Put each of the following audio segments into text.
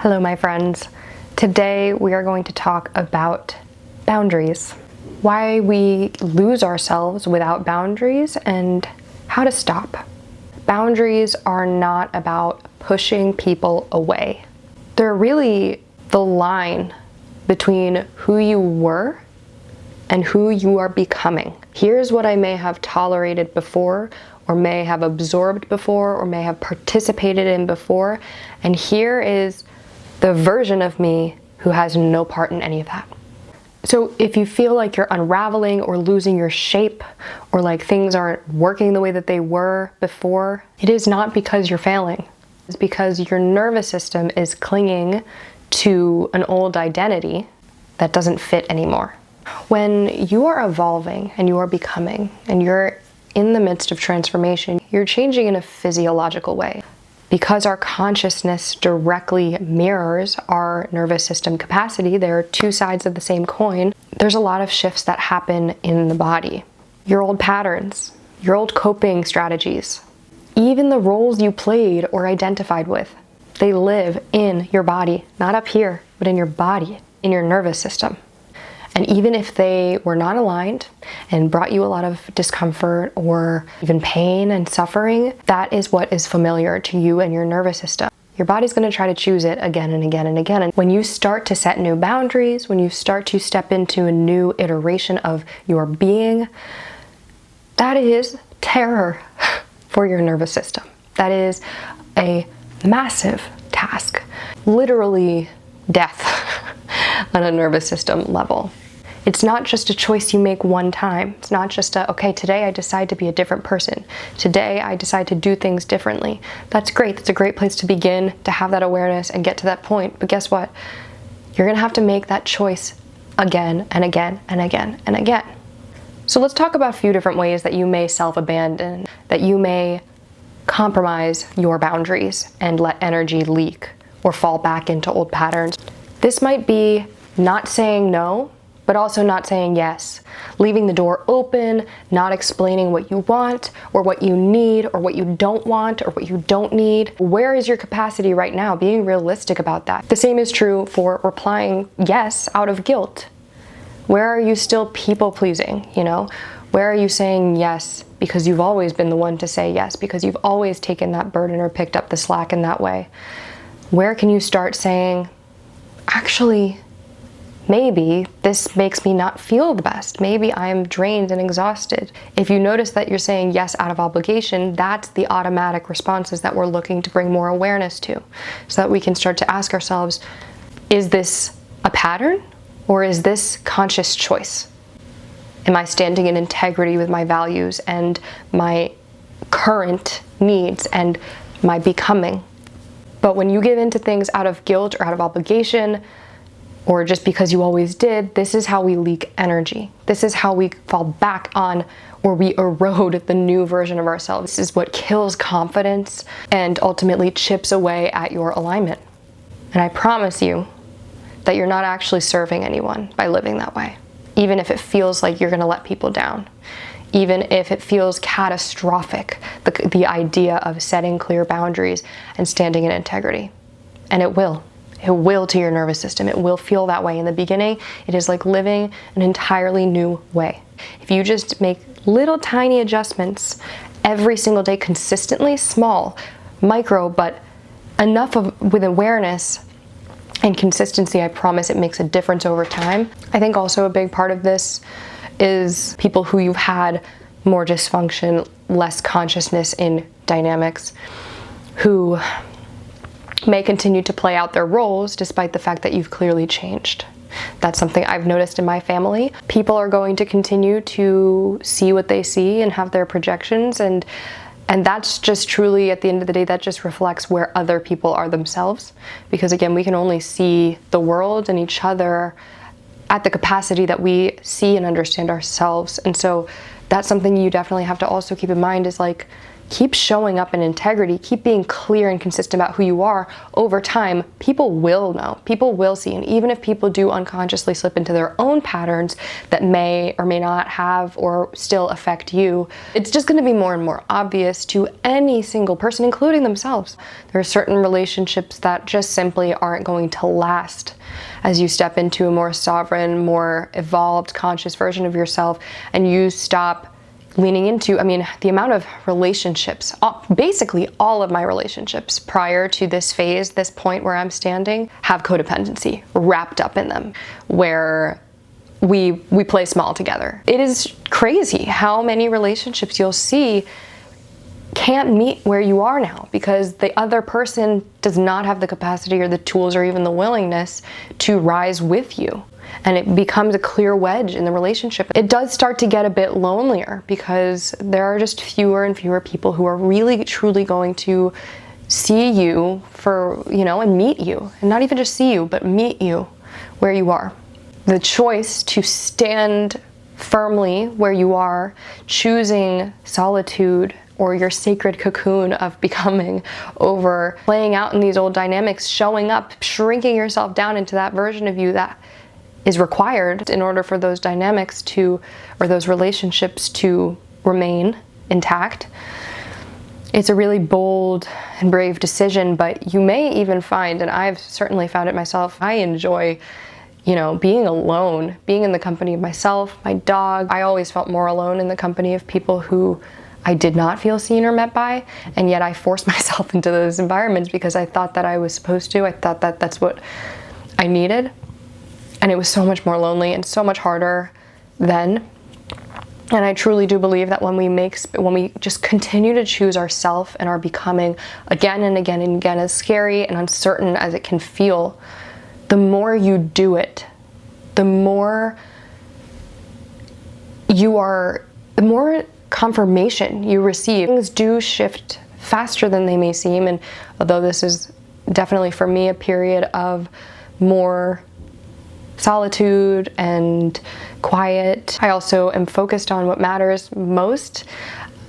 Hello, my friends. Today we are going to talk about boundaries, why we lose ourselves without boundaries, and how to stop. Boundaries are not about pushing people away. They're really the line between who you were and who you are becoming. Here's what I may have tolerated before, or may have absorbed before, or may have participated in before, and here is the version of me who has no part in any of that. So if you feel like you're unraveling or losing your shape, or like things aren't working the way that they were before, it is not because you're failing. It's because your nervous system is clinging to an old identity that doesn't fit anymore. When you are evolving and you are becoming and you're in the midst of transformation, you're changing in a physiological way. Because our consciousness directly mirrors our nervous system capacity, there are two sides of the same coin. There's a lot of shifts that happen in the body. Your old patterns, your old coping strategies, even the roles you played or identified with, they live in your body, not up here, but in your body, in your nervous system. And even if they were not aligned and brought you a lot of discomfort or even pain and suffering, that is what is familiar to you and your nervous system. Your body's going to try to choose it again and again and again. And when you start to set new boundaries, when you start to step into a new iteration of your being, that is terror for your nervous system. That is a massive task, literally death on a nervous system level. It's not just a choice you make one time. It's not just okay, today I decide to be a different person. Today I decide to do things differently. That's great. That's a great place to begin, to have that awareness and get to that point. But guess what? You're gonna have to make that choice again and again and again and again. So let's talk about a few different ways that you may self-abandon, that you may compromise your boundaries and let energy leak or fall back into old patterns. This might be not saying no, but also not saying yes. Leaving the door open, not explaining what you want, or what you need, or what you don't want, or what you don't need. Where is your capacity right now? Being realistic about that. The same is true for replying yes out of guilt. Where are you still people pleasing, Where are you saying yes because you've always been the one to say yes, because you've always taken that burden or picked up the slack in that way? Where can you start saying, actually, maybe this makes me not feel the best. Maybe I'm drained and exhausted. If you notice that you're saying yes out of obligation, that's the automatic responses that we're looking to bring more awareness to, so that we can start to ask ourselves, is this a pattern or is this conscious choice? Am I standing in integrity with my values and my current needs and my becoming? But when you give into things out of guilt or out of obligation, or just because you always did, this is how we leak energy. This is how we fall back on, or we erode the new version of ourselves. This is what kills confidence and ultimately chips away at your alignment. And I promise you that you're not actually serving anyone by living that way. Even if it feels like you're gonna let people down. Even if it feels catastrophic, the idea of setting clear boundaries and standing in integrity. And it will. It will to your nervous system. It will feel that way in the beginning. It is like living an entirely new way. If you just make little tiny adjustments every single day consistently, small, micro, but enough with awareness and consistency, I promise it makes a difference over time. I think also a big part of this is people who you've had more dysfunction, less consciousness in dynamics, who may continue to play out their roles despite the fact that you've clearly changed. That's something I've noticed in my family. People are going to continue to see what they see and have their projections, and that's just truly, at the end of the day, that just reflects where other people are themselves. Because again, we can only see the world and each other at the capacity that we see and understand ourselves. And so that's something you definitely have to also keep in mind, is like, keep showing up in integrity, keep being clear and consistent about who you are, over time, people will know, people will see. And even if people do unconsciously slip into their own patterns that may or may not have or still affect you, it's just going to be more and more obvious to any single person, including themselves. There are certain relationships that just simply aren't going to last as you step into a more sovereign, more evolved, conscious version of yourself, and you stop leaning into, the amount of relationships, basically all of my relationships prior to this phase, this point where I'm standing, have codependency wrapped up in them, where we play small together. It is crazy how many relationships you'll see can't meet where you are now because the other person does not have the capacity or the tools or even the willingness to rise with you. And it becomes a clear wedge in the relationship. It does start to get a bit lonelier because there are just fewer and fewer people who are really truly going to see you for, and meet you. And not even just see you, but meet you where you are. The choice to stand firmly where you are, choosing solitude or your sacred cocoon of becoming over playing out in these old dynamics, showing up, shrinking yourself down into that version of you that is required in order for those dynamics or those relationships to remain intact. It's a really bold and brave decision, but you may even find, and I've certainly found it myself, I enjoy, being alone, being in the company of myself, my dog. I always felt more alone in the company of people who I did not feel seen or met by, and yet I forced myself into those environments because I thought that I was supposed to. I thought that that's what I needed. And it was so much more lonely and so much harder then. And I truly do believe that when we just continue to choose ourselves and our becoming again and again and again, as scary and uncertain as it can feel, the more you do it, the more confirmation you receive. Things do shift faster than they may seem. And although this is definitely for me a period of more solitude and quiet, I also am focused on what matters most,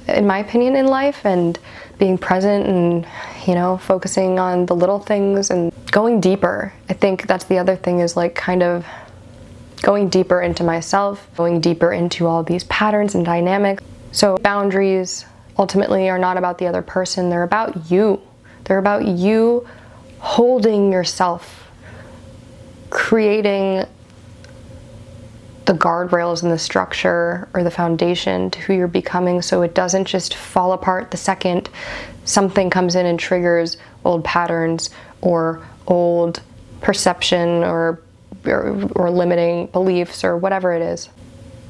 in my opinion, in life, and being present and, focusing on the little things and going deeper. I think that's the other thing, is kind of going deeper into myself, going deeper into all these patterns and dynamics. So boundaries ultimately are not about the other person, they're about you. They're about you holding yourself, creating the guardrails and the structure or the foundation to who you're becoming, so it doesn't just fall apart the second something comes in and triggers old patterns or old perception or limiting beliefs or whatever it is.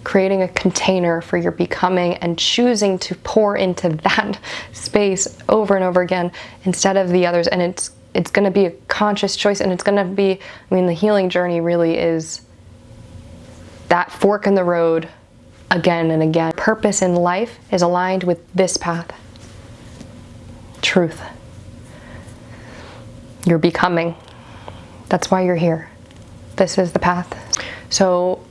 Creating a container for your becoming and choosing to pour into that space over and over again instead of the others. And it's going to be a conscious choice, and it's going to be, the healing journey really is that fork in the road again and again. Purpose in life is aligned with this path. Truth. You're becoming. That's why you're here. This is the path. So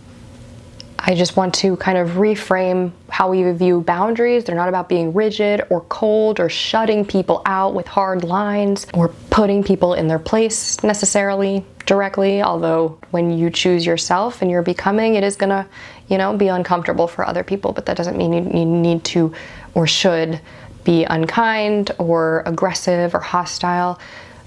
I just want to kind of reframe how we view boundaries. They're not about being rigid or cold or shutting people out with hard lines or putting people in their place necessarily directly. Although when you choose yourself and you're becoming, it is gonna, be uncomfortable for other people, but that doesn't mean you need to or should be unkind or aggressive or hostile.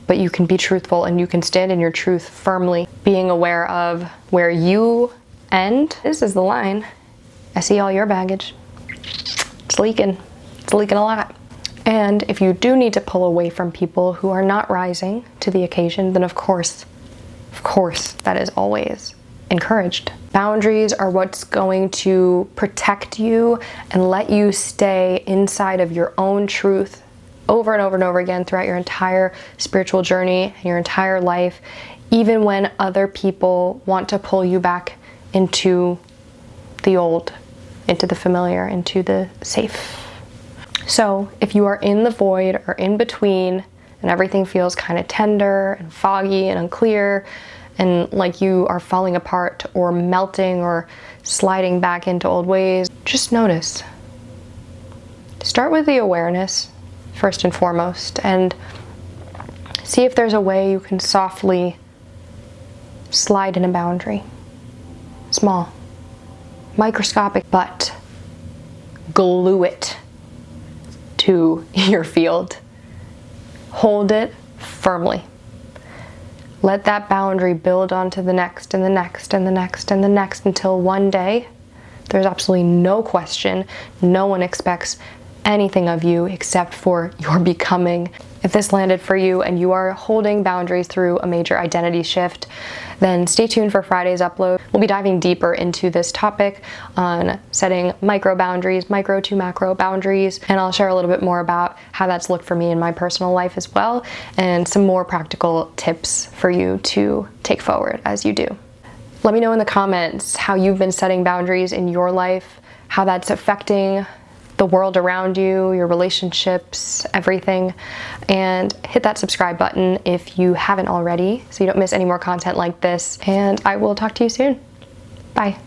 But you can be truthful and you can stand in your truth firmly, being aware of where you end. This is the line. I see all your baggage. It's leaking. It's leaking a lot. And if you do need to pull away from people who are not rising to the occasion, then of course, that is always encouraged. Boundaries are what's going to protect you and let you stay inside of your own truth over and over and over again throughout your entire spiritual journey and your entire life, even when other people want to pull you back into the old, into the familiar, into the safe. So if you are in the void or in between and everything feels kind of tender and foggy and unclear and like you are falling apart or melting or sliding back into old ways, just notice start with the awareness first and foremost, and see if there's a way you can softly slide in a boundary. Small, microscopic, but glue it to your field. Hold it firmly. Let that boundary build onto the next and the next and the next and the next until one day there's absolutely no question, no one expects anything of you except for your becoming. If this landed for you and you are holding boundaries through a major identity shift, then stay tuned for Friday's upload. We'll be diving deeper into this topic on setting micro boundaries, micro to macro boundaries, and I'll share a little bit more about how that's looked for me in my personal life as well, and some more practical tips for you to take forward as you do. Let me know in the comments how you've been setting boundaries in your life, how that's affecting the world around you, your relationships, everything. And hit that subscribe button if you haven't already so you don't miss any more content like this. And I will talk to you soon. Bye.